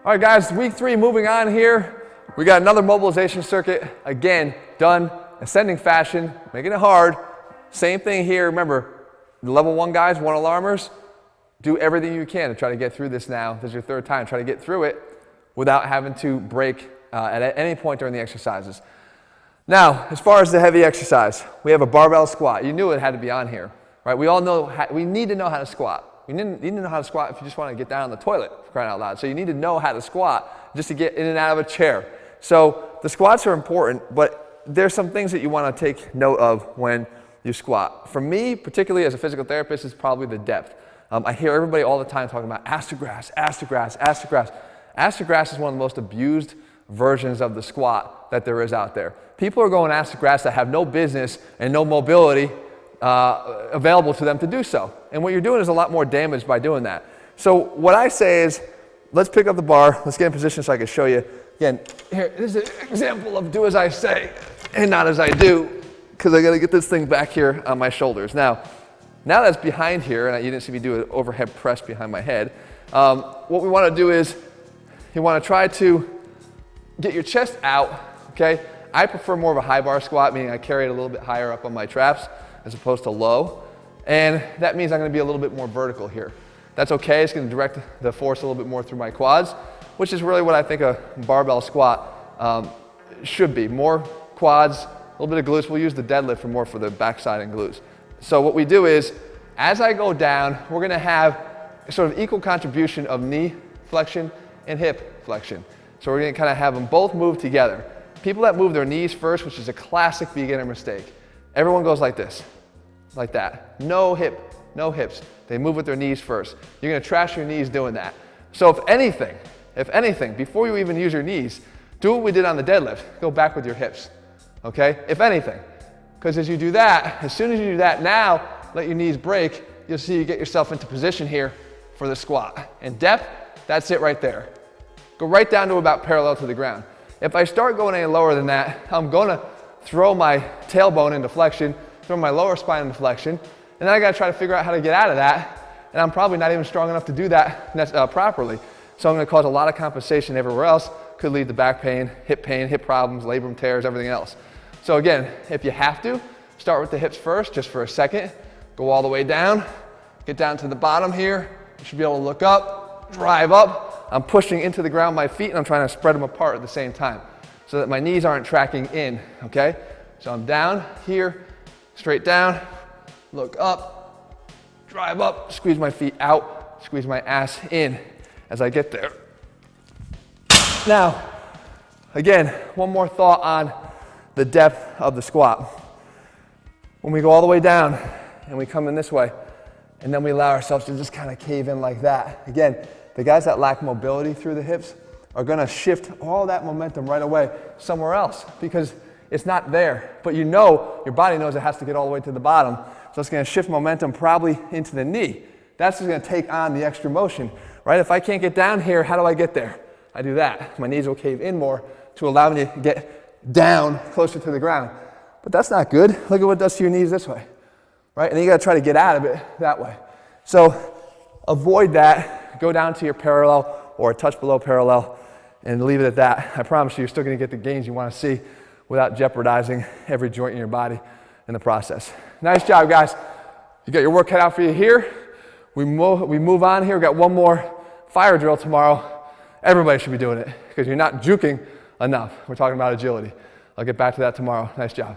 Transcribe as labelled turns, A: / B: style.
A: All right, guys, week 3, moving on here. We got another mobilization circuit. Again, done ascending fashion, making it hard. Same thing here. Remember, the level 1 guys, 1 alarmers, do everything you can to try to get through this now. This is your 3rd time. Try to get through it without having to break at any point during the exercises. Now, as far as the heavy exercise, we have a barbell squat. You knew it had to be on here, right? We all know, we need to know how to squat. You need to know how to squat if you just want to get down on the toilet, for crying out loud. So you need to know how to squat just to get in and out of a chair. So the squats are important, but there's some things that you want to take note of when you squat. For me, particularly as a physical therapist, it's probably the depth. I hear everybody all the time talking about ass to grass, ass to grass, ass to grass. Ass to grass is one of the most abused versions of the squat that there is out there. People are going ass to grass that have no business and no mobility available to them to do so. And what you're doing is a lot more damage by doing that. So what I say is, let's pick up the bar, let's get in position so I can show you. Again, here, this is an example of do as I say and not as I do, because I gotta get this thing back here on my shoulders. Now that's behind here, and you didn't see me do an overhead press behind my head. What we wanna do is, you wanna try to get your chest out, okay? I prefer more of a high bar squat, meaning I carry it a little bit higher up on my traps as opposed to low. And that means I'm gonna be a little bit more vertical here. That's okay, it's gonna direct the force a little bit more through my quads, which is really what I think a barbell squat should be. More quads, a little bit of glutes. We'll use the deadlift for the backside and glutes. So what we do is, as I go down, we're gonna have sort of equal contribution of knee flexion and hip flexion. So we're gonna kind of have them both move together. People that move their knees first, which is a classic beginner mistake. Everyone goes like this, like that. No hips. They move with their knees first. You're gonna trash your knees doing that. So if anything, before you even use your knees, do what we did on the deadlift. Go back with your hips, okay? If anything, because as you do that, as soon as you do that now, let your knees break, you'll see you get yourself into position here for the squat. And depth, that's it right there. Go right down to about parallel to the ground. If I start going any lower than that, I'm gonna throw my tailbone into flexion, throw my lower spine into flexion, and then I gotta try to figure out how to get out of that, and I'm probably not even strong enough to do that properly. So I'm gonna cause a lot of compensation everywhere else, could lead to back pain, hip problems, labrum tears, everything else. So again, if you have to, start with the hips first, just for a second, go all the way down, get down to the bottom here, you should be able to look up, drive up. I'm pushing into the ground my feet and I'm trying to spread them apart at the same time so that my knees aren't tracking in, okay? So I'm down here, straight down, look up, drive up, squeeze my feet out, squeeze my ass in as I get there. Now, again, one more thought on the depth of the squat. When we go all the way down and we come in this way, and then we allow ourselves to just kind of cave in like that. Again, the guys that lack mobility through the hips are gonna shift all that momentum right away somewhere else because it's not there. But you know, your body knows it has to get all the way to the bottom. So it's gonna shift momentum probably into the knee. That's just gonna take on the extra motion, right? If I can't get down here, how do I get there? I do that. My knees will cave in more to allow me to get down closer to the ground. But that's not good. Look at what it does to your knees this way, right? And then you gotta try to get out of it that way. So avoid that. Go down to your parallel or a touch below parallel and leave it at that. I promise you, you're still gonna get the gains you wanna see without jeopardizing every joint in your body in the process. Nice job, guys. You got your work cut out for you here. We move on here. We've got one more fire drill tomorrow. Everybody should be doing it because you're not juking enough. We're talking about agility. I'll get back to that tomorrow. Nice job.